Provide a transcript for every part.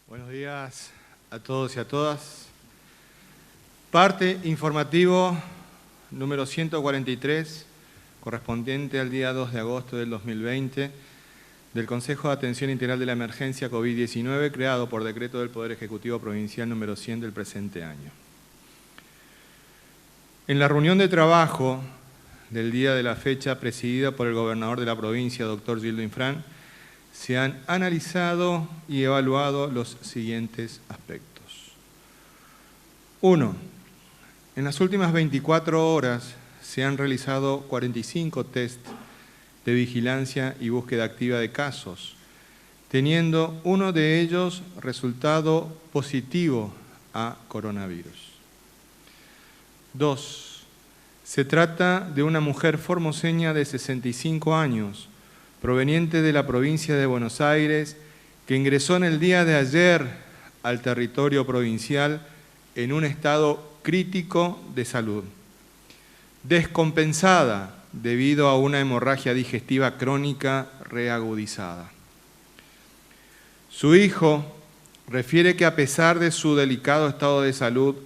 Buenos días a todos y a todas. Parte informativo número 143, correspondiente al día 2 de agosto del 2020, del Consejo de Atención Integral de la Emergencia COVID-19, creado por decreto del Poder Ejecutivo Provincial número 100 del presente año. En la reunión de trabajo del día de la fecha, presidida por el gobernador de la provincia, doctor Gildo Infran, se han analizado y evaluado los siguientes aspectos. 1. En las últimas 24 horas se han realizado 45 test de vigilancia y búsqueda activa de casos, teniendo uno de ellos resultado positivo a coronavirus. 2. Se trata de una mujer formoseña de 65 años, proveniente de la provincia de Buenos Aires, que ingresó en el día de ayer al territorio provincial en un estado crítico de salud, descompensada debido a una hemorragia digestiva crónica reagudizada. Su hijo refiere que a pesar de su delicado estado de salud,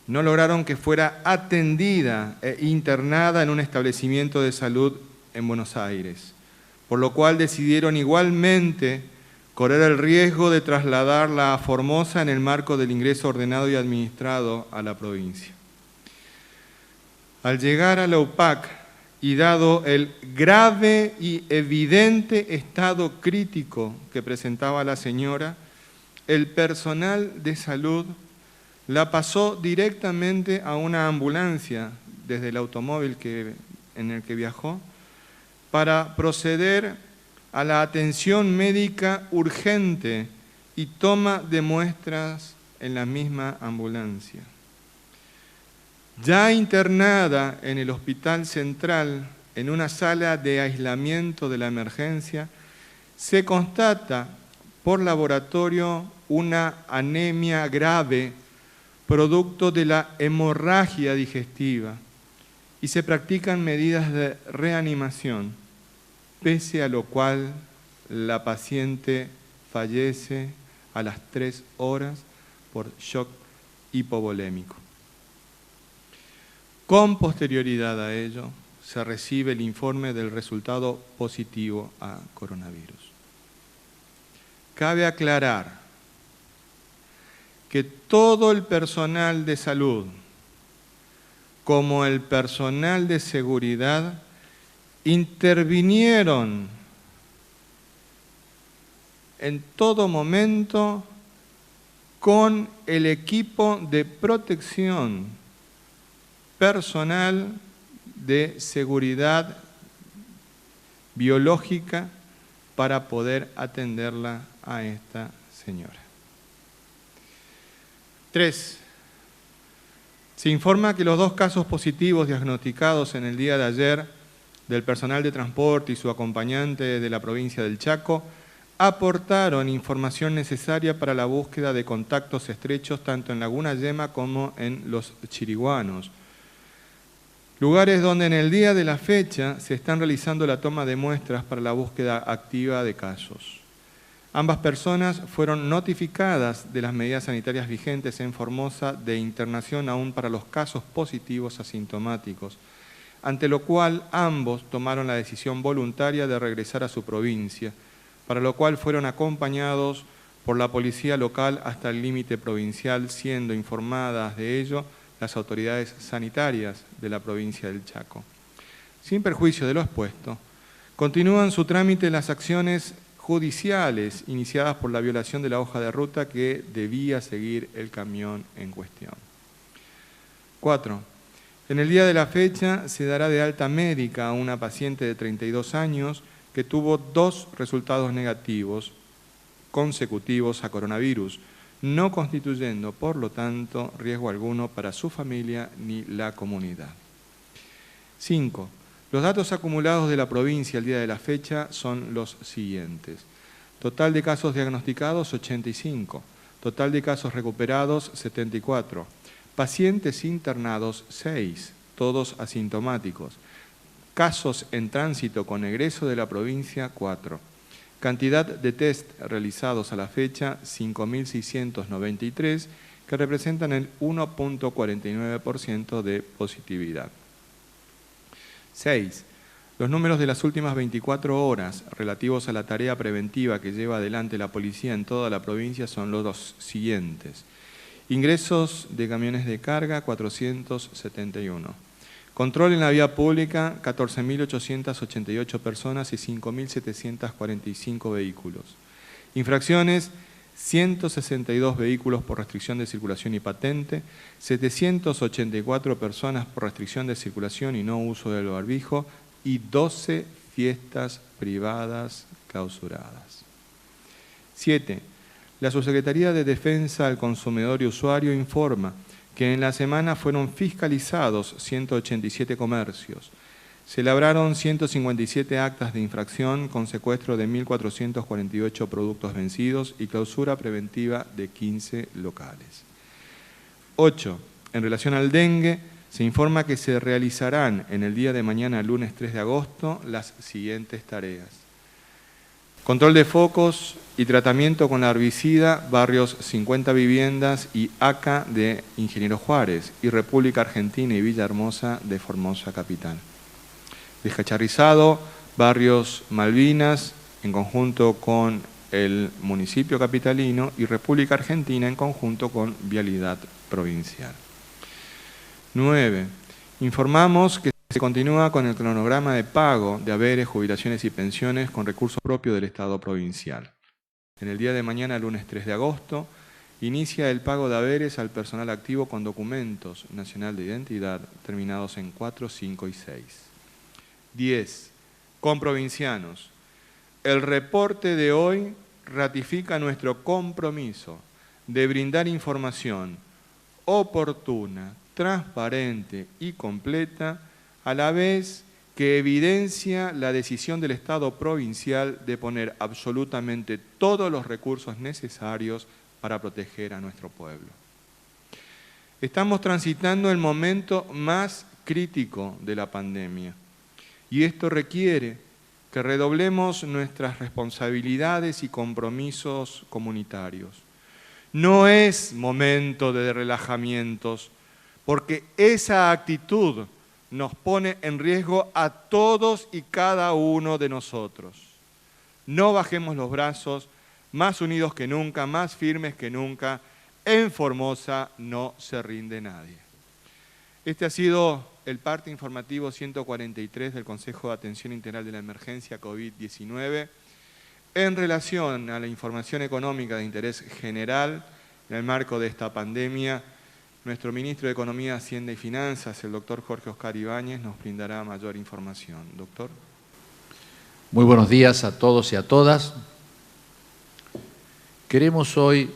no lograron que fuera atendida e internada en un establecimiento de salud en Buenos Aires, por lo cual decidieron igualmente correr el riesgo de trasladarla a Formosa en el marco del ingreso ordenado y administrado a la provincia. Al llegar a la UPAC y dado el grave y evidente estado crítico que presentaba la señora, el personal de salud la pasó directamente a una ambulancia desde el automóvil en el que viajó, para proceder a la atención médica urgente y toma de muestras en la misma ambulancia. Ya internada en el Hospital Central, en una sala de aislamiento de la emergencia, se constata por laboratorio una anemia grave, producto de la hemorragia digestiva, y se practican medidas de reanimación, pese a lo cual la paciente fallece a las 3 horas por shock hipovolémico. Con posterioridad a ello, se recibe el informe del resultado positivo a coronavirus. Cabe aclarar que todo el personal de salud, como el personal de seguridad, intervinieron en todo momento con el equipo de protección personal de seguridad biológica para poder atenderla a esta señora. 3. Se informa que los 2 casos positivos diagnosticados en el día de ayer del personal de transporte y su acompañante de la provincia del Chaco aportaron información necesaria para la búsqueda de contactos estrechos tanto en Laguna Yema como en Los Chiriguanos, lugares donde en el día de la fecha se están realizando la toma de muestras para la búsqueda activa de casos. Ambas personas fueron notificadas de las medidas sanitarias vigentes en Formosa de internación aún para los casos positivos asintomáticos, ante lo cual ambos tomaron la decisión voluntaria de regresar a su provincia, para lo cual fueron acompañados por la policía local hasta el límite provincial, siendo informadas de ello las autoridades sanitarias de la provincia del Chaco. Sin perjuicio de lo expuesto, continúan su trámite las acciones judiciales iniciadas por la violación de la hoja de ruta que debía seguir el camión en cuestión. 4. En el día de la fecha se dará de alta médica a una paciente de 32 años que tuvo 2 resultados negativos consecutivos a coronavirus, no constituyendo, por lo tanto, riesgo alguno para su familia ni la comunidad. 5. Los datos acumulados de la provincia al día de la fecha son los siguientes. Total de casos diagnosticados, 85. Total de casos recuperados, 74. Pacientes internados, 6, todos asintomáticos. Casos en tránsito con egreso de la provincia, 4. Cantidad de test realizados a la fecha, 5.693, que representan el 1.49% de positividad. 6. Los números de las últimas 24 horas relativos a la tarea preventiva que lleva adelante la policía en toda la provincia son los siguientes. Ingresos de camiones de carga, 471. Control en la vía pública, 14.888 personas y 5.745 vehículos. Infracciones, 162 vehículos por restricción de circulación y patente, 784 personas por restricción de circulación y no uso del barbijo y 12 fiestas privadas clausuradas. 7. La Subsecretaría de Defensa al Consumidor y Usuario informa que en la semana fueron fiscalizados 187 comercios. Se labraron 157 actas de infracción con secuestro de 1.448 productos vencidos y clausura preventiva de 15 locales. 8. En relación al dengue, se informa que se realizarán en el día de mañana, lunes 3 de agosto, las siguientes tareas. Control de focos y tratamiento con la herbicida, barrios 50 viviendas y ACA de Ingeniero Juárez y República Argentina y Villahermosa de Formosa Capital. Descacharrizado, barrios Malvinas en conjunto con el municipio capitalino y República Argentina en conjunto con Vialidad Provincial. 9. Informamos que se continúa con el cronograma de pago de haberes, jubilaciones y pensiones con recursos propios del Estado provincial. En el día de mañana, lunes 3 de agosto, inicia el pago de haberes al personal activo con documentos nacional de identidad terminados en 4, 5 y 6. 10. Comprovincianos. El reporte de hoy ratifica nuestro compromiso de brindar información oportuna, transparente y completa, a la vez que evidencia la decisión del Estado provincial de poner absolutamente todos los recursos necesarios para proteger a nuestro pueblo. Estamos transitando el momento más crítico de la pandemia y esto requiere que redoblemos nuestras responsabilidades y compromisos comunitarios. No es momento de relajamientos, porque esa actitud nos pone en riesgo a todos y cada uno de nosotros. No bajemos los brazos, más unidos que nunca, más firmes que nunca. En Formosa no se rinde nadie. Este ha sido el parte informativo 143 del Consejo de Atención Integral de la Emergencia COVID-19 en relación a la información económica de interés general en el marco de esta pandemia. Nuestro ministro de Economía, Hacienda y Finanzas, el doctor Jorge Oscar Ibáñez, nos brindará mayor información. Doctor. Muy buenos días a todos y a todas. Queremos hoy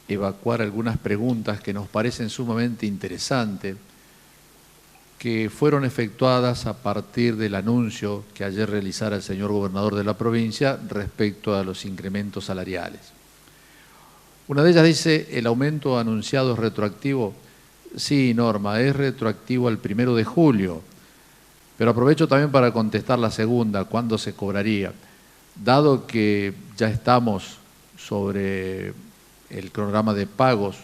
evacuar algunas preguntas que nos parecen sumamente interesantes, que fueron efectuadas a partir del anuncio que ayer realizara el señor gobernador de la provincia respecto a los incrementos salariales. Una de ellas dice, ¿el aumento anunciado es retroactivo? Sí, Norma, es retroactivo al 1 de julio, pero aprovecho también para contestar la segunda, ¿cuándo se cobraría? Dado que ya estamos sobre el cronograma de pagos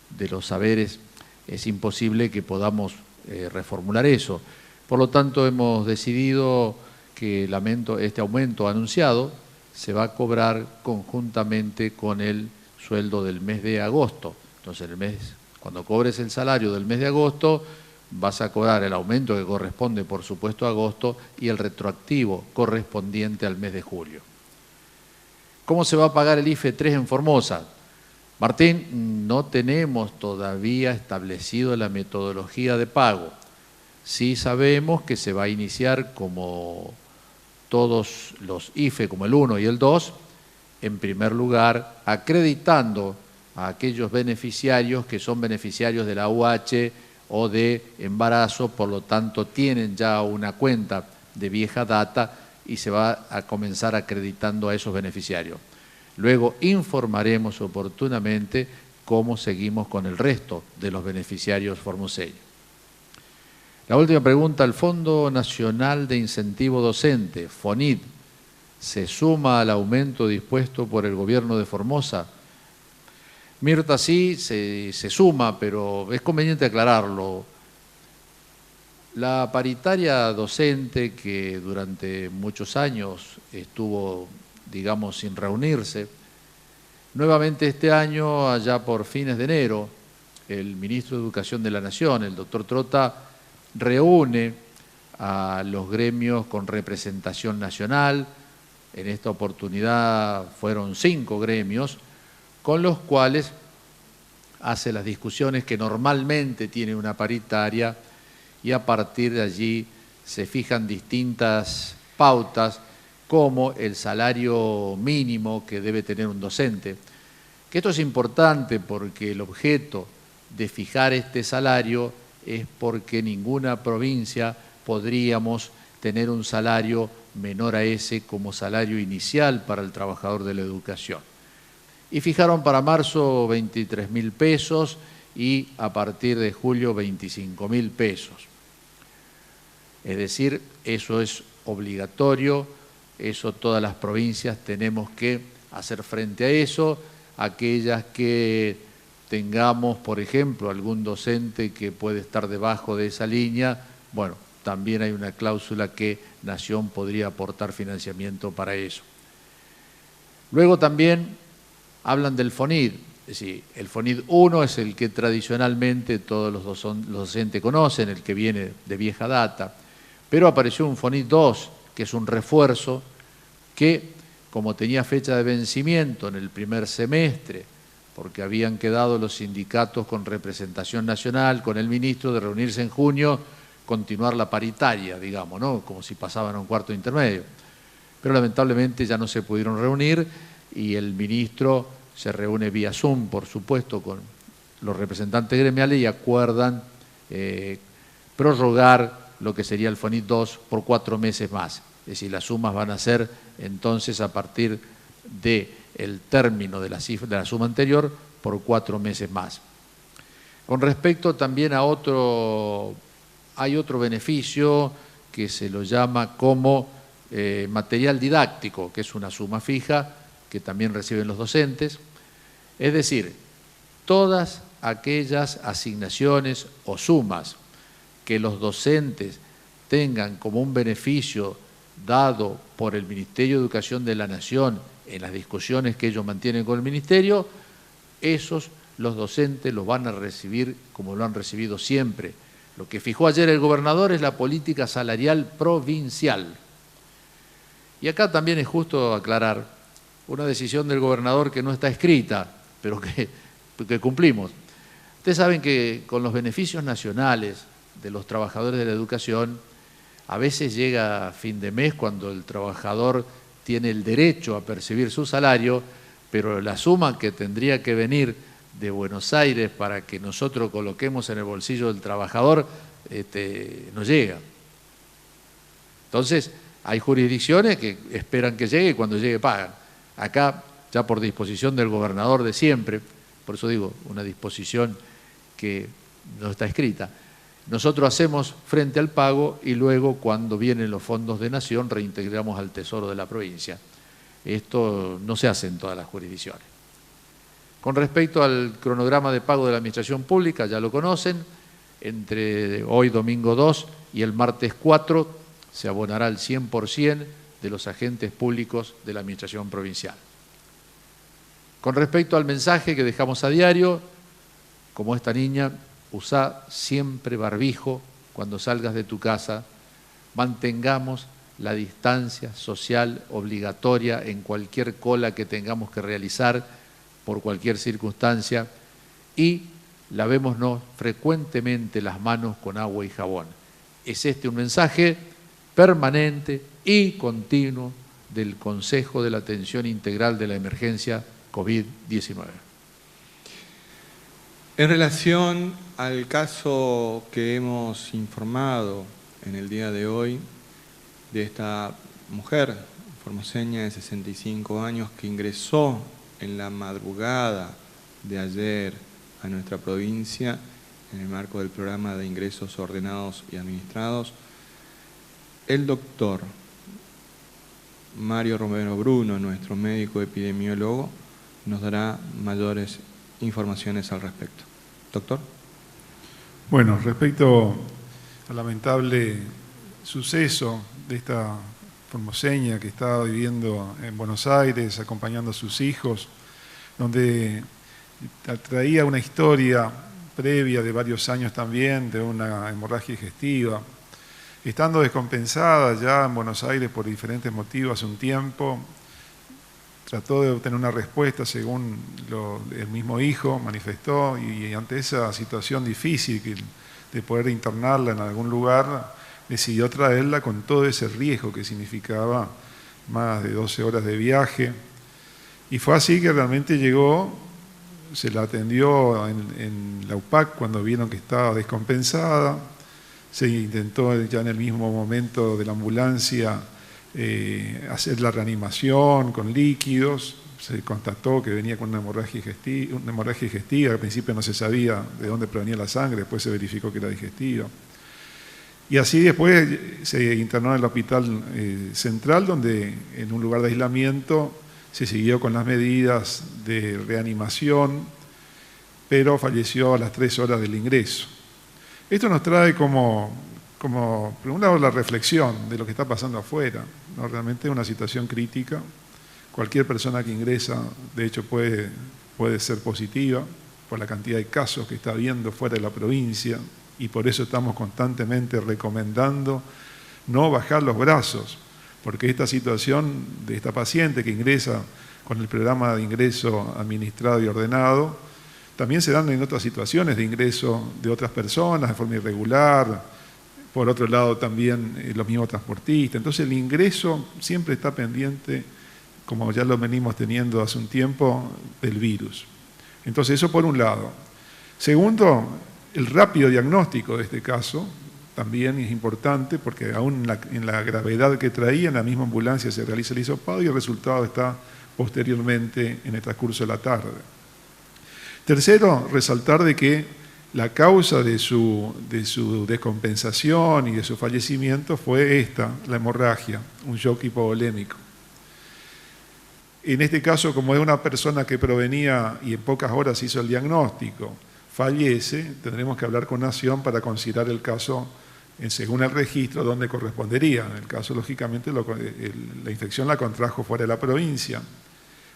de los haberes, es imposible que podamos reformular eso. Por lo tanto, hemos decidido que este aumento anunciado se va a cobrar conjuntamente con el sueldo del mes de agosto. Entonces, cuando cobres el salario del mes de agosto, vas a cobrar el aumento que corresponde, por supuesto, a agosto y el retroactivo correspondiente al mes de julio. ¿Cómo se va a pagar el IFE 3 en Formosa? Martín, no tenemos todavía establecido la metodología de pago. Sí sabemos que se va a iniciar como todos los IFE, como el 1 y el 2, en primer lugar, acreditando a aquellos beneficiarios que son beneficiarios de la UH o de embarazo, por lo tanto tienen ya una cuenta de vieja data y se va a comenzar acreditando a esos beneficiarios. Luego informaremos oportunamente cómo seguimos con el resto de los beneficiarios formoseños. La última pregunta, el Fondo Nacional de Incentivo Docente, FONID, se suma al aumento dispuesto por el gobierno de Formosa. Mirta sí se suma, pero es conveniente aclararlo. La paritaria docente, que durante muchos años estuvo, digamos, sin reunirse, nuevamente este año, allá por fines de enero, el ministro de Educación de la Nación, el doctor Trota, reúne a los gremios con representación nacional. En esta oportunidad fueron 5 gremios, con los cuales hace las discusiones que normalmente tiene una paritaria, y a partir de allí se fijan distintas pautas, como el salario mínimo que debe tener un docente. Que esto es importante porque el objeto de fijar este salario es porque ninguna provincia podríamos tener un salario menor a ese como salario inicial para el trabajador de la educación. Y fijaron para marzo 23.000 pesos y a partir de julio 25.000 pesos. Es decir, eso es obligatorio, eso todas las provincias tenemos que hacer frente a eso. Aquellas que tengamos, por ejemplo, algún docente que puede estar debajo de esa línea, bueno, también hay una cláusula que Nación podría aportar financiamiento para eso. Luego también hablan del FONID, es decir, el FONID 1 es el que tradicionalmente todos los docentes conocen, el que viene de vieja data, pero apareció un FONID 2, que es un refuerzo que, como tenía fecha de vencimiento en el primer semestre, porque habían quedado los sindicatos con representación nacional, con el ministro, de reunirse en junio, continuar la paritaria, digamos, ¿no? Como si pasaban a un cuarto intermedio. Pero lamentablemente ya no se pudieron reunir y el ministro se reúne vía Zoom, por supuesto, con los representantes gremiales y acuerdan prorrogar lo que sería el FONID 2 por 4 meses más. Es decir, las sumas van a ser entonces a partir del término de la suma anterior por 4 meses más. Con respecto también a hay otro beneficio que se lo llama como material didáctico, que es una suma fija que también reciben los docentes. Es decir, todas aquellas asignaciones o sumas que los docentes tengan como un beneficio dado por el Ministerio de Educación de la Nación en las discusiones que ellos mantienen con el Ministerio, esos los docentes los van a recibir como lo han recibido siempre. Lo que fijó ayer el gobernador es la política salarial provincial. Y acá también es justo aclarar una decisión del gobernador que no está escrita, pero que cumplimos. Ustedes saben que con los beneficios nacionales de los trabajadores de la educación, a veces llega a fin de mes cuando el trabajador tiene el derecho a percibir su salario, pero la suma que tendría que venir de Buenos Aires para que nosotros coloquemos en el bolsillo del trabajador no llega. Entonces, hay jurisdicciones que esperan que llegue y cuando llegue pagan. Acá, ya por disposición del gobernador de siempre, por eso digo, una disposición que no está escrita, nosotros hacemos frente al pago y luego, cuando vienen los fondos de Nación, reintegramos al tesoro de la provincia. Esto no se hace en todas las jurisdicciones. Con respecto al cronograma de pago de la Administración Pública, ya lo conocen, entre hoy, domingo 2, y el martes 4, se abonará el 100% de los agentes públicos de la Administración Provincial. Con respecto al mensaje que dejamos a diario, como esta niña, usá siempre barbijo cuando salgas de tu casa, mantengamos la distancia social obligatoria en cualquier cola que tengamos que realizar por cualquier circunstancia y lavémonos frecuentemente las manos con agua y jabón. Es este un mensaje permanente y continuo del Consejo de la Atención Integral de la Emergencia COVID-19. En relación al caso que hemos informado en el día de hoy, de esta mujer formoseña de 65 años que ingresó en la madrugada de ayer a nuestra provincia en el marco del programa de ingresos ordenados y administrados, el doctor Mario Romero Bruno, nuestro médico epidemiólogo, nos dará mayores informaciones al respecto. Doctor. Bueno, respecto al lamentable suceso de esta formoseña que estaba viviendo en Buenos Aires, acompañando a sus hijos, donde traía una historia previa de varios años también, de una hemorragia digestiva, estando descompensada ya en Buenos Aires por diferentes motivos hace un tiempo, trató de obtener una respuesta según el mismo hijo manifestó, y ante esa situación difícil de poder internarla en algún lugar, decidió traerla con todo ese riesgo que significaba más de 12 horas de viaje. Y fue así que realmente llegó, se la atendió en la UPAC cuando vieron que estaba descompensada, se intentó ya en el mismo momento de la ambulancia hacer la reanimación con líquidos, se constató que venía con una hemorragia digestiva, al principio no se sabía de dónde provenía la sangre, después se verificó que era digestiva. Y así después se internó en el hospital central, donde en un lugar de aislamiento se siguió con las medidas de reanimación, pero falleció a las 3 horas del ingreso. Esto nos trae como por un lado, la reflexión de lo que está pasando afuera, ¿no? Realmente es una situación crítica. Cualquier persona que ingresa, de hecho, puede ser positiva por la cantidad de casos que está habiendo fuera de la provincia, y por eso estamos constantemente recomendando no bajar los brazos, porque esta situación de esta paciente que ingresa con el programa de ingreso administrado y ordenado, también se dan en otras situaciones de ingreso de otras personas de forma irregular, por otro lado también los mismos transportistas. Entonces el ingreso siempre está pendiente, como ya lo venimos teniendo hace un tiempo, del virus. Entonces eso por un lado. Segundo, el rápido diagnóstico de este caso también es importante, porque aún en la gravedad que traía, en la misma ambulancia se realiza el hisopado y el resultado está posteriormente en el transcurso de la tarde. Tercero, resaltar de que la causa de su descompensación y de su fallecimiento fue esta, la hemorragia, un shock hipovolémico. En este caso, como es una persona que provenía y en pocas horas hizo el diagnóstico, fallece, tendremos que hablar con Nación para considerar el caso según el registro donde correspondería. En el caso, lógicamente, la infección la contrajo fuera de la provincia.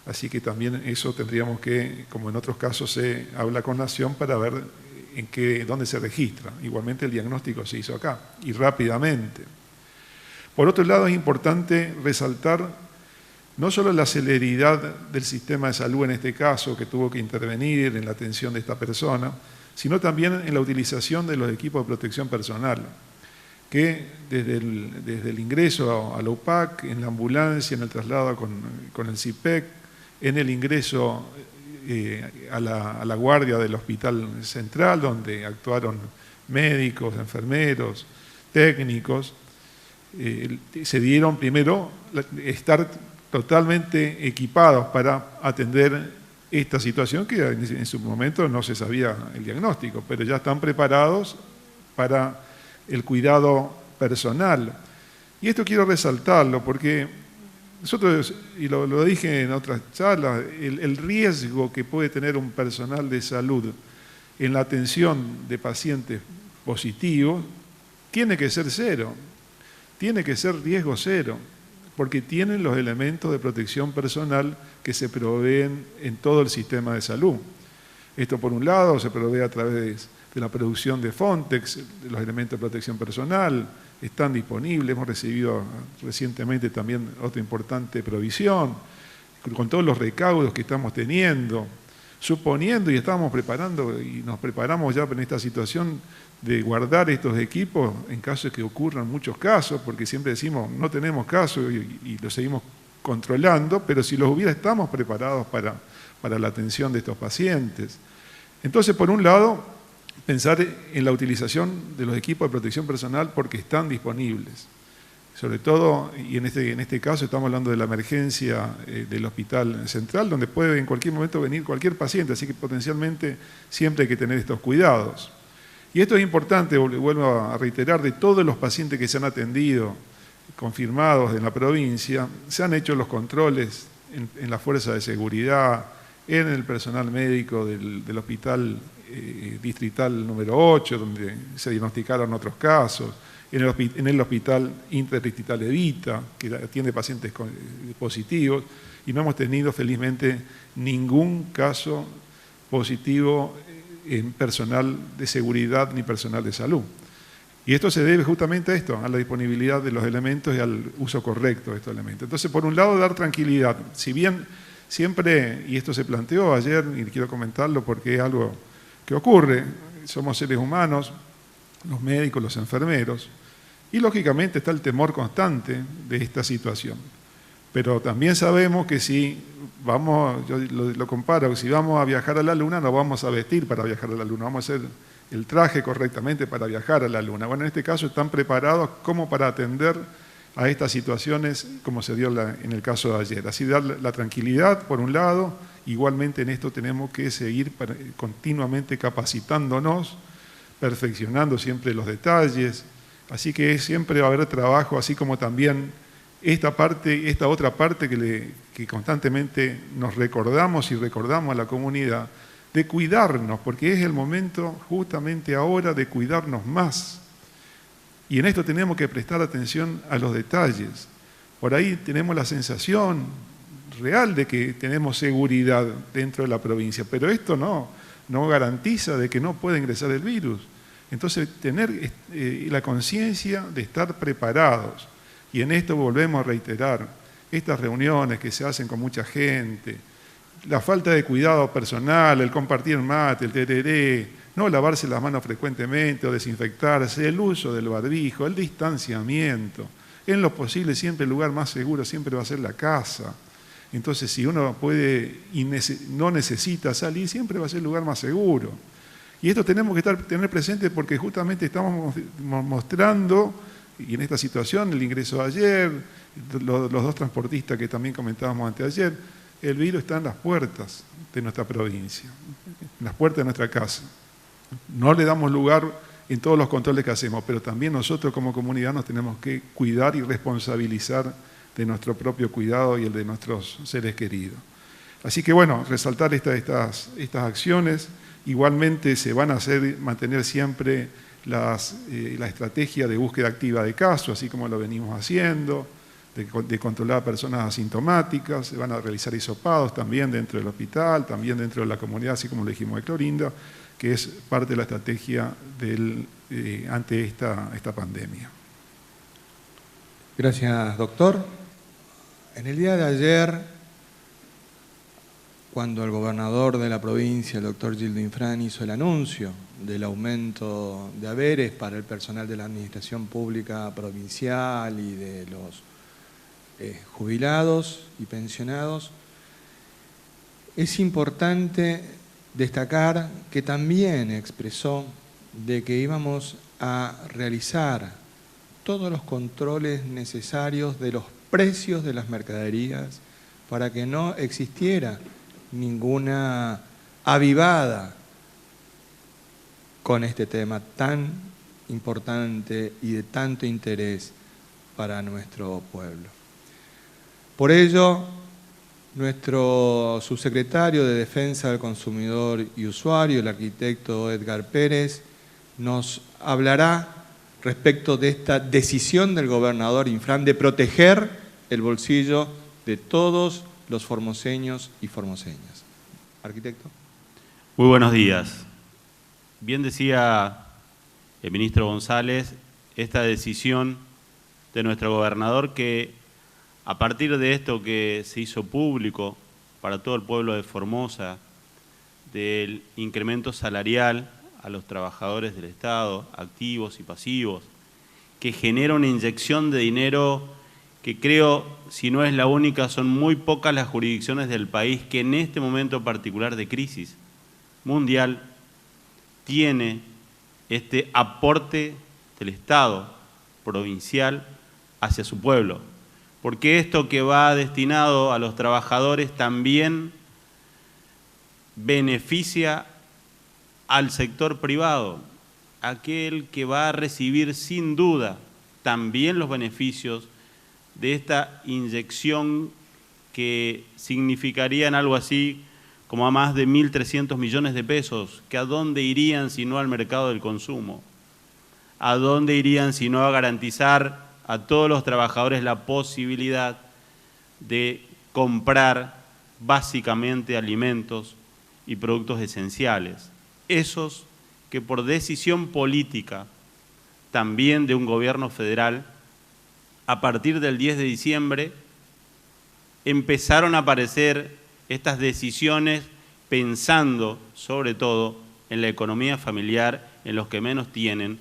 Así que también eso tendríamos que, como en otros casos, se habla con Nación para ver dónde se registra. Igualmente el diagnóstico se hizo acá y rápidamente. Por otro lado, es importante resaltar no solo la celeridad del sistema de salud en este caso, que tuvo que intervenir en la atención de esta persona, sino también en la utilización de los equipos de protección personal, que desde el ingreso a la UPAC, en la ambulancia, en el traslado con el CIPEC, en el ingreso a la guardia del hospital central, donde actuaron médicos, enfermeros, técnicos, se dieron primero estar totalmente equipados para atender esta situación que en su momento no se sabía el diagnóstico, pero ya están preparados para el cuidado personal. Y esto quiero resaltarlo porque nosotros, y lo dije en otras charlas, el riesgo que puede tener un personal de salud en la atención de pacientes positivos tiene que ser cero, tiene que ser riesgo cero, porque tienen los elementos de protección personal que se proveen en todo el sistema de salud. Esto por un lado se provee a través de la producción de Fontex, de los elementos de protección personal, están disponibles, hemos recibido recientemente también otra importante provisión, con todos los recaudos que estamos teniendo, suponiendo y estamos preparando y nos preparamos ya en esta situación de guardar estos equipos en caso de que ocurran muchos casos, porque siempre decimos no tenemos casos y lo seguimos controlando, pero si los hubiera estamos preparados para la atención de estos pacientes. Entonces, por un lado, pensar en la utilización de los equipos de protección personal porque están disponibles. Sobre todo, y en este caso estamos hablando de la emergencia del hospital central, donde puede en cualquier momento venir cualquier paciente, así que potencialmente siempre hay que tener estos cuidados. Y esto es importante, vuelvo a reiterar, de todos los pacientes que se han atendido confirmados en la provincia, se han hecho los controles en la fuerza de seguridad, en el personal médico del hospital distrital número 8, donde se diagnosticaron otros casos, en el hospital interdistrital Evita, que atiende pacientes positivos, y no hemos tenido felizmente ningún caso positivo en personal de seguridad ni personal de salud. Y esto se debe justamente a esto, a la disponibilidad de los elementos y al uso correcto de estos elementos. Entonces, por un lado, dar tranquilidad. Si bien siempre, y esto se planteó ayer, y quiero comentarlo porque es algo que ocurre, somos seres humanos, los médicos, los enfermeros, y lógicamente está el temor constante de esta situación. Pero también sabemos que si vamos, yo lo comparo, si vamos a viajar a la Luna, no vamos a vestir para viajar a la Luna, vamos a hacer el traje correctamente para viajar a la Luna. Bueno, en este caso están preparados como para atender a estas situaciones como se dio en el caso de ayer. Así dar la tranquilidad, por un lado, igualmente en esto tenemos que seguir continuamente capacitándonos, perfeccionando siempre los detalles, así que siempre va a haber trabajo, así como también esta otra parte que constantemente nos recordamos y recordamos a la comunidad, de cuidarnos, porque es el momento justamente ahora de cuidarnos más. Y en esto tenemos que prestar atención a los detalles. Por ahí tenemos la sensación real de que tenemos seguridad dentro de la provincia, pero esto no garantiza de que no pueda ingresar el virus. Entonces, tener la conciencia de estar preparados. Y en esto volvemos a reiterar, estas reuniones que se hacen con mucha gente, la falta de cuidado personal, el compartir mate, el tereré, no lavarse las manos frecuentemente o desinfectarse, el uso del barbijo, el distanciamiento. En lo posible siempre el lugar más seguro siempre va a ser la casa. Entonces si uno puede y no necesita salir, siempre va a ser el lugar más seguro. Y esto tenemos que tener presente porque justamente estamos mostrando, y en esta situación, el ingreso de ayer, los dos transportistas que también comentábamos anteayer, el virus está en las puertas de nuestra provincia, en las puertas de nuestra casa. No le damos lugar en todos los controles que hacemos, pero también nosotros como comunidad nos tenemos que cuidar y responsabilizar de nuestro propio cuidado y el de nuestros seres queridos. Así que bueno, resaltar estas acciones. Igualmente se van a mantener siempre la estrategia de búsqueda activa de casos, así como lo venimos haciendo, de controlar a personas asintomáticas, se van a realizar hisopados también dentro del hospital, también dentro de la comunidad, así como lo dijimos de Clorinda, que es parte de la estrategia ante esta pandemia. Gracias, doctor. En el día de ayer, cuando el gobernador de la provincia, el doctor Gildo Infran, hizo el anuncio del aumento de haberes para el personal de la administración pública provincial y de los jubilados y pensionados, es importante destacar que también expresó de que íbamos a realizar todos los controles necesarios de los precios de las mercaderías para que no existiera ninguna avivada con este tema tan importante y de tanto interés para nuestro pueblo. Por ello, nuestro subsecretario de Defensa del Consumidor y Usuario, el arquitecto Edgar Pérez, nos hablará respecto de esta decisión del gobernador Infran de proteger el bolsillo de todos los formoseños y formoseñas. Arquitecto. Muy buenos días. Bien decía el ministro González, esta decisión de nuestro gobernador que a partir de esto que se hizo público para todo el pueblo de Formosa, del incremento salarial a los trabajadores del Estado, activos y pasivos, que genera una inyección de dinero que creo, si no es la única, son muy pocas las jurisdicciones del país que en este momento particular de crisis mundial tiene este aporte del Estado provincial hacia su pueblo. Porque esto que va destinado a los trabajadores también beneficia al sector privado, aquel que va a recibir sin duda también los beneficios de esta inyección que significarían algo así como a más de 1.300 millones de pesos, que a dónde irían si no al mercado del consumo, a dónde irían si no a garantizar a todos los trabajadores la posibilidad de comprar básicamente alimentos y productos esenciales, esos que por decisión política también de un gobierno federal, a partir del 10 de diciembre empezaron a aparecer estas decisiones pensando sobre todo en la economía familiar, en los que menos tienen,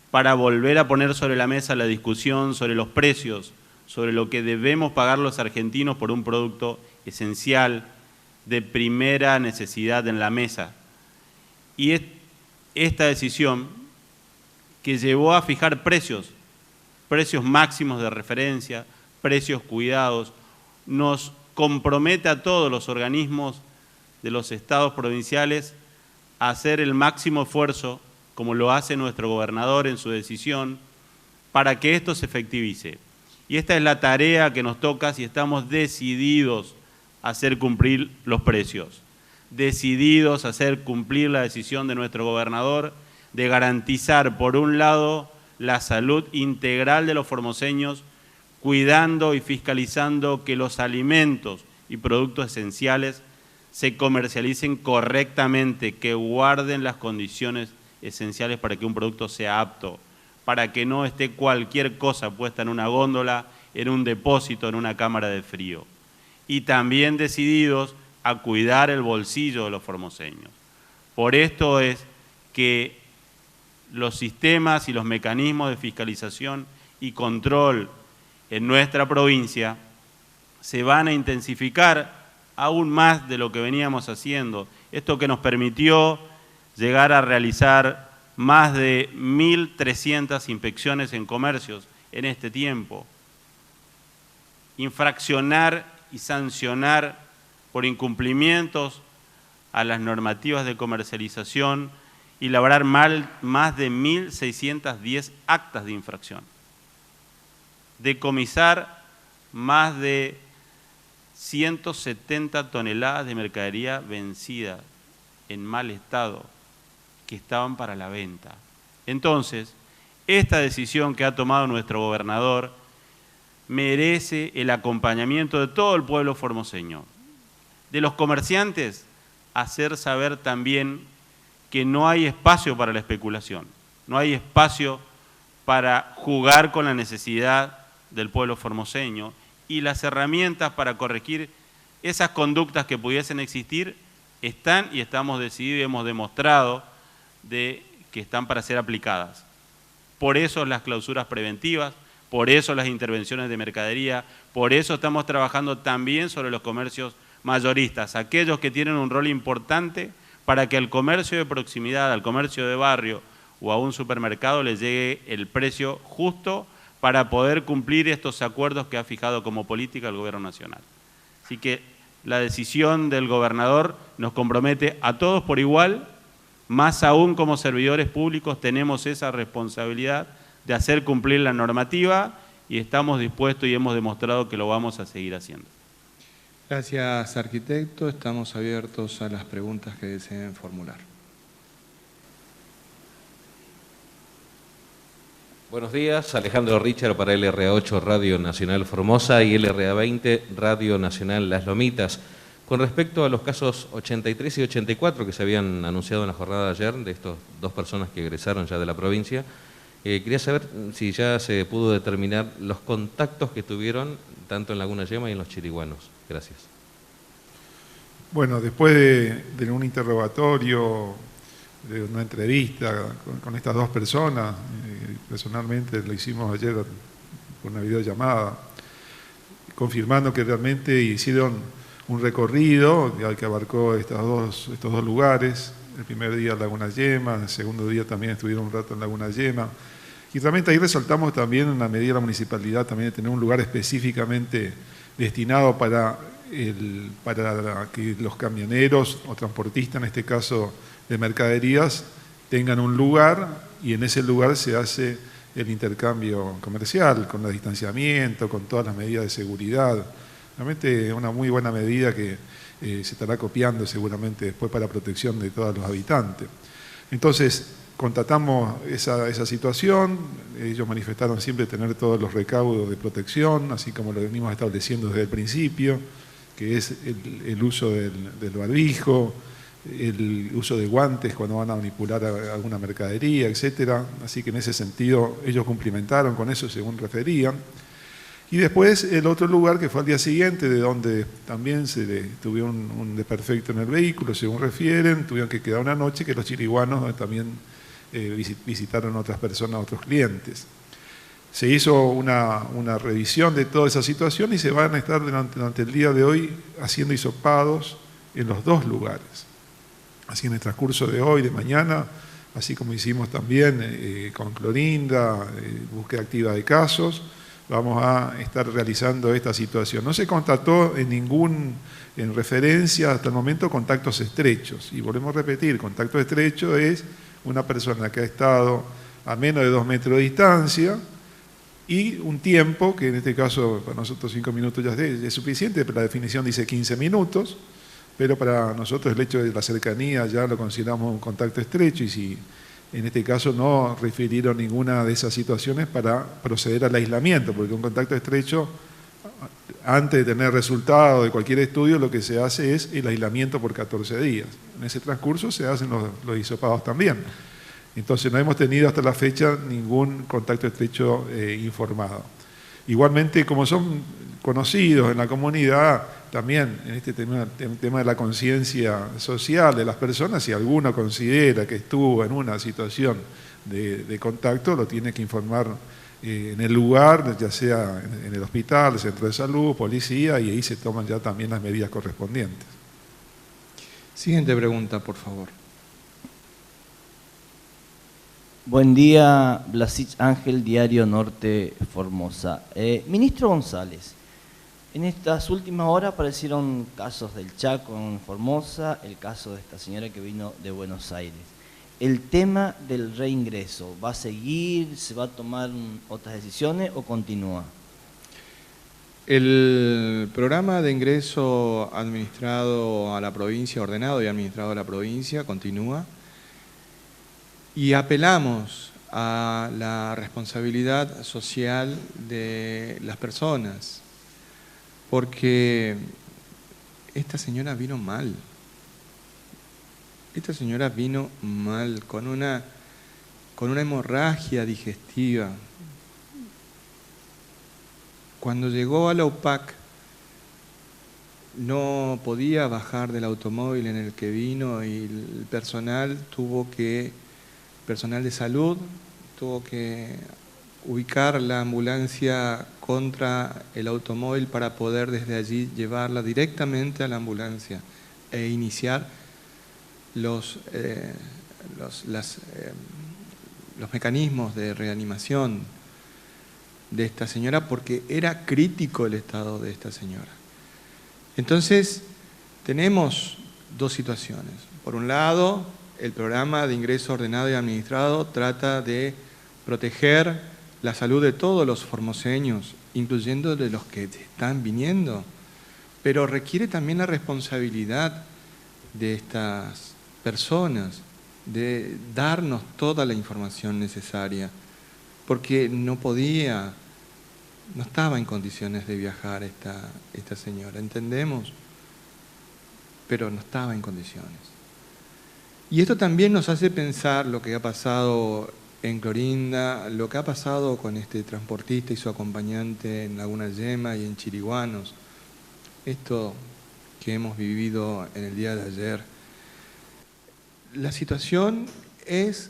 para volver a poner sobre la mesa la discusión sobre los precios, sobre lo que debemos pagar los argentinos por un producto esencial, de primera necesidad en la mesa. Y esta decisión que llevó a fijar precios máximos de referencia, precios cuidados, nos compromete a todos los organismos de los estados provinciales a hacer el máximo esfuerzo, como lo hace nuestro gobernador en su decisión, para que esto se efectivice. Y esta es la tarea que nos toca si estamos decididos a hacer cumplir los precios, decididos a hacer cumplir la decisión de nuestro gobernador de garantizar, por un lado, la salud integral de los formoseños, cuidando y fiscalizando que los alimentos y productos esenciales se comercialicen correctamente, que guarden las condiciones esenciales para que un producto sea apto, para que no esté cualquier cosa puesta en una góndola, en un depósito, en una cámara de frío. Y también decididos a cuidar el bolsillo de los formoseños. Por esto es que los sistemas y los mecanismos de fiscalización y control en nuestra provincia se van a intensificar aún más de lo que veníamos haciendo. Esto que nos permitió llegar a realizar más de 1.300 inspecciones en comercios en este tiempo. Infraccionar y sancionar por incumplimientos a las normativas de comercialización y elaborar más de 1.610 actas de infracción. Decomisar más de 170 toneladas de mercadería vencida en mal estado que estaban para la venta. Entonces, esta decisión que ha tomado nuestro gobernador merece el acompañamiento de todo el pueblo formoseño. De los comerciantes, hacer saber también que no hay espacio para la especulación, no hay espacio para jugar con la necesidad del pueblo formoseño, y las herramientas para corregir esas conductas que pudiesen existir están y estamos decididos y hemos demostrado de que están para ser aplicadas. Por eso las clausuras preventivas, por eso las intervenciones de mercadería, por eso estamos trabajando también sobre los comercios mayoristas, aquellos que tienen un rol importante para que al comercio de proximidad, al comercio de barrio o a un supermercado le llegue el precio justo para poder cumplir estos acuerdos que ha fijado como política el Gobierno Nacional. Así que la decisión del gobernador nos compromete a todos por igual, más aún como servidores públicos tenemos esa responsabilidad de hacer cumplir la normativa y estamos dispuestos y hemos demostrado que lo vamos a seguir haciendo. Gracias, arquitecto. Estamos abiertos a las preguntas que deseen formular. Buenos días, Alejandro Richard para LRA8 Radio Nacional Formosa y LRA20 Radio Nacional Las Lomitas. Con respecto a los casos 83 y 84 que se habían anunciado en la jornada de ayer, de estas dos personas que egresaron ya de la provincia, quería saber si ya se pudo determinar los contactos que tuvieron tanto en Laguna Yema y en Los Chiriguanos. Gracias. Bueno, después de un interrogatorio, de una entrevista con estas dos personas, personalmente lo hicimos ayer por una videollamada, confirmando que realmente hicieron un recorrido que abarcó estos dos lugares. El primer día Laguna Yema, el segundo día también estuvieron un rato en Laguna Yema. Y realmente ahí resaltamos también en la medida de la municipalidad también de tener un lugar específicamente destinado para que los camioneros o transportistas, en este caso de mercaderías, tengan un lugar y en ese lugar se hace el intercambio comercial, con el distanciamiento, con todas las medidas de seguridad. Realmente una muy buena medida que se estará copiando seguramente después para protección de todos los habitantes. Entonces, constatamos esa situación, ellos manifestaron siempre tener todos los recaudos de protección, así como lo venimos estableciendo desde el principio, que es el uso del barbijo, el uso de guantes cuando van a manipular alguna mercadería, etcétera. Así que en ese sentido ellos cumplimentaron con eso según referían. Y después el otro lugar que fue al día siguiente, de donde también tuvieron un desperfecto en el vehículo, según refieren, tuvieron que quedar una noche, que los chiriguanos, donde también visitaron a otras personas, a otros clientes. Se hizo una revisión de toda esa situación y se van a estar durante el día de hoy haciendo hisopados en los dos lugares. Así en el transcurso de hoy, de mañana, así como hicimos también con Clorinda, búsqueda activa de casos, vamos a estar realizando esta situación. No se constató en referencia hasta el momento contactos estrechos. Y volvemos a repetir, contacto estrecho es una persona que ha estado a menos de 2 metros de distancia y un tiempo, que en este caso para nosotros 5 minutos ya es suficiente, pero la definición dice 15 minutos, pero para nosotros el hecho de la cercanía ya lo consideramos un contacto estrecho y si en este caso no refirieron ninguna de esas situaciones para proceder al aislamiento, porque un contacto estrecho, antes de tener resultado de cualquier estudio, lo que se hace es el aislamiento por 14 días. En ese transcurso se hacen los hisopados también. Entonces no hemos tenido hasta la fecha ningún contacto estrecho informado. Igualmente, como son conocidos en la comunidad, también en este tema de la conciencia social de las personas, si alguno considera que estuvo en una situación de contacto, lo tiene que informar en el lugar, ya sea en el hospital, el centro de salud, policía, y ahí se toman ya también las medidas correspondientes. Siguiente pregunta, por favor. Buen día, Blasich Ángel, Diario Norte, Formosa. Ministro González, en estas últimas horas aparecieron casos del Chaco en Formosa, el caso de esta señora que vino de Buenos Aires. ¿El tema del reingreso va a seguir, se va a tomar otras decisiones o continúa? El programa de ingreso administrado a la provincia, ordenado y administrado a la provincia, continúa. Y apelamos a la responsabilidad social de las personas, porque esta señora vino mal. Esta señora vino mal, con una hemorragia digestiva. Cuando llegó a la UPAC, no podía bajar del automóvil en el que vino y el personal de salud tuvo que ubicar la ambulancia contra el automóvil para poder desde allí llevarla directamente a la ambulancia e iniciar los mecanismos de reanimación de esta señora, porque era crítico el estado de esta señora. Entonces, tenemos dos situaciones. Por un lado, el programa de ingreso ordenado y administrado trata de proteger la salud de todos los formoseños, incluyendo de los que están viniendo, pero requiere también la responsabilidad de estas personas de darnos toda la información necesaria, porque no estaba en condiciones de viajar esta señora, ¿entendemos? Pero no estaba en condiciones. Y esto también nos hace pensar lo que ha pasado en Clorinda, lo que ha pasado con este transportista y su acompañante en Laguna Yema y en Chiriguanos, esto que hemos vivido en el día de ayer. La situación es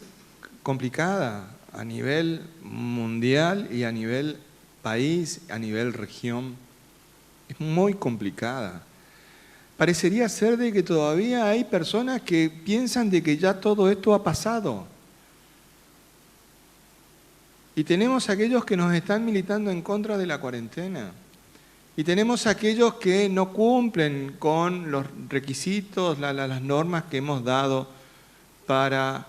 complicada a nivel mundial y a nivel país, a nivel región. Es muy complicada. Parecería ser de que todavía hay personas que piensan de que ya todo esto ha pasado. Y tenemos aquellos que nos están militando en contra de la cuarentena. Y tenemos aquellos que no cumplen con los requisitos, las normas que hemos dado para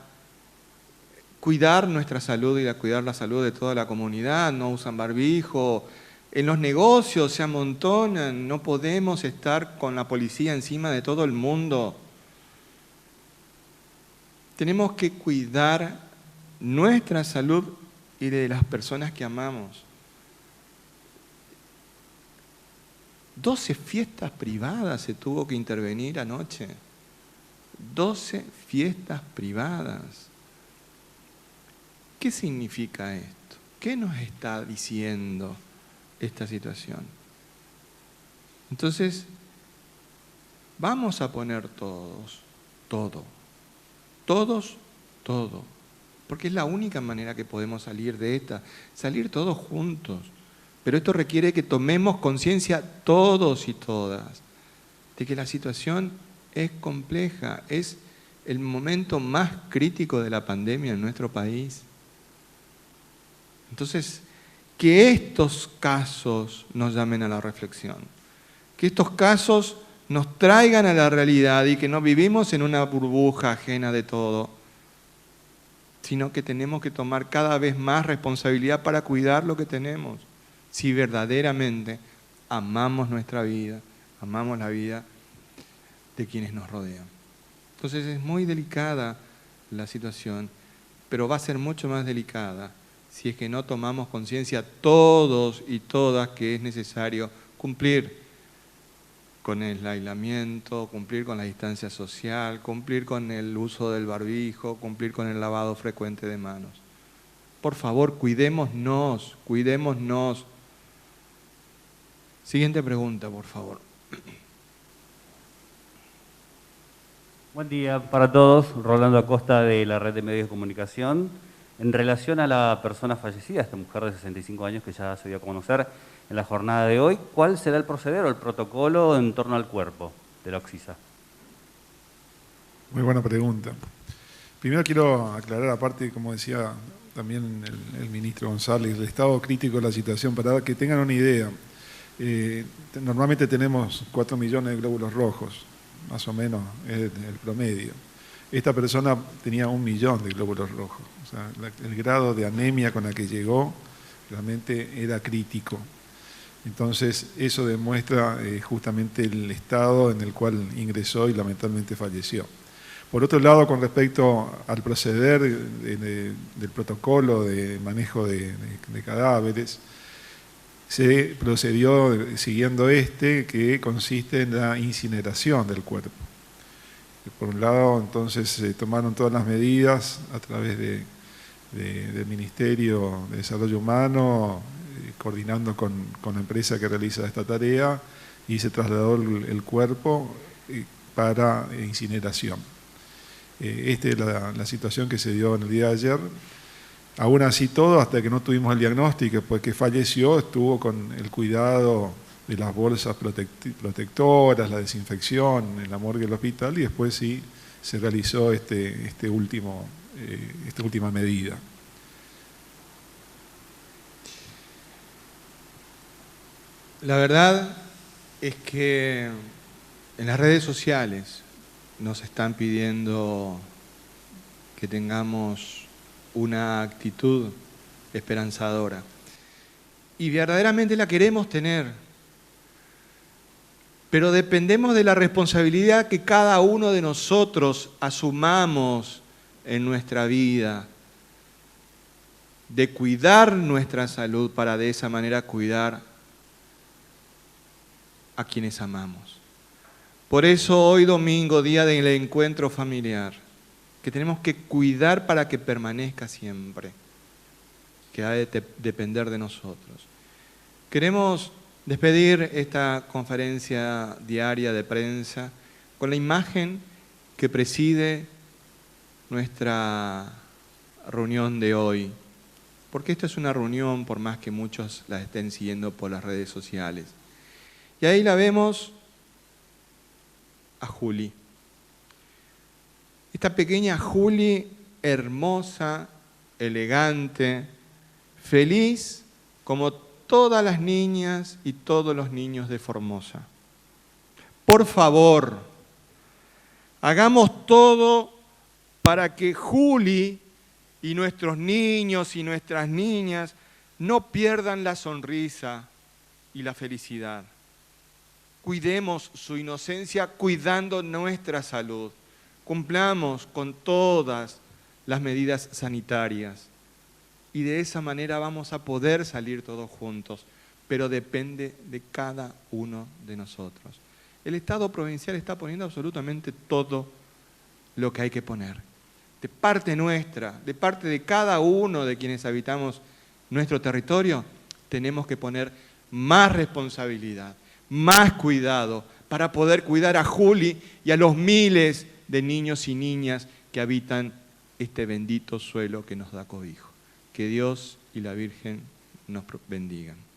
cuidar nuestra salud y cuidar la salud de toda la comunidad, no usan barbijo, en los negocios se amontonan, no podemos estar con la policía encima de todo el mundo. Tenemos que cuidar nuestra salud y de las personas que amamos. 12 fiestas privadas se tuvo que intervenir anoche. 12 fiestas privadas. ¿Qué significa esto? ¿Qué nos está diciendo esta situación? Entonces, vamos a poner todos, todo. Porque es la única manera que podemos salir de esta, salir todos juntos. Pero esto requiere que tomemos conciencia todos y todas de que la situación es compleja, es el momento más crítico de la pandemia en nuestro país. Entonces, que estos casos nos llamen a la reflexión, que estos casos nos traigan a la realidad y que no vivimos en una burbuja ajena de todo, sino que tenemos que tomar cada vez más responsabilidad para cuidar lo que tenemos, si verdaderamente amamos nuestra vida, amamos la vida de quienes nos rodean. Entonces es muy delicada la situación, pero va a ser mucho más delicada si es que no tomamos conciencia todos y todas que es necesario cumplir con el aislamiento, cumplir con la distancia social, cumplir con el uso del barbijo, cumplir con el lavado frecuente de manos. Por favor, cuidémonos. Siguiente pregunta, por favor. Buen día para todos. Rolando Acosta de la Red de Medios de Comunicación. En relación a la persona fallecida, esta mujer de 65 años que ya se dio a conocer en la jornada de hoy, ¿cuál será el proceder o el protocolo en torno al cuerpo de la Oxisa? Muy buena pregunta. Primero quiero aclarar, aparte, como decía también el ministro González, el estado crítico de la situación, para que tengan una idea. Normalmente tenemos 4 millones de glóbulos rojos, más o menos es el promedio. Esta persona tenía 1 millón de glóbulos rojos. O sea, el grado de anemia con la que llegó realmente era crítico. Entonces, eso demuestra justamente el estado en el cual ingresó y lamentablemente falleció. Por otro lado, con respecto al proceder del protocolo de manejo de cadáveres, se procedió siguiendo que consiste en la incineración del cuerpo. Por un lado, entonces, se tomaron todas las medidas a través del Ministerio de Desarrollo Humano, coordinando con la empresa que realiza esta tarea, y se trasladó el cuerpo para incineración. Esta es la situación que se dio en el día de ayer. Aún así todo, hasta que no tuvimos el diagnóstico, pues que falleció, estuvo con el cuidado de las bolsas protectoras, la desinfección en la morgue del hospital, y después sí se realizó esta última medida. La verdad es que en las redes sociales nos están pidiendo que tengamos una actitud esperanzadora. Y verdaderamente la queremos tener. Pero dependemos de la responsabilidad que cada uno de nosotros asumamos en nuestra vida, de cuidar nuestra salud para de esa manera cuidar a quienes amamos. Por eso hoy domingo, día del encuentro familiar, que tenemos que cuidar para que permanezca siempre, que ha de depender de nosotros. Queremos despedir esta conferencia diaria de prensa con la imagen que preside nuestra reunión de hoy, porque esta es una reunión, por más que muchos la estén siguiendo por las redes sociales. Y ahí la vemos a Juli. Esta pequeña Juli, hermosa, elegante, feliz, como todas las niñas y todos los niños de Formosa. Por favor, hagamos todo para que Juli y nuestros niños y nuestras niñas no pierdan la sonrisa y la felicidad. Cuidemos su inocencia cuidando nuestra salud. Cumplamos con todas las medidas sanitarias y de esa manera vamos a poder salir todos juntos, pero depende de cada uno de nosotros. El Estado provincial está poniendo absolutamente todo lo que hay que poner. De parte nuestra, de parte de cada uno de quienes habitamos nuestro territorio, tenemos que poner más responsabilidad, más cuidado para poder cuidar a Juli y a los miles de niños y niñas que habitan este bendito suelo que nos da cobijo. Que Dios y la Virgen nos bendigan.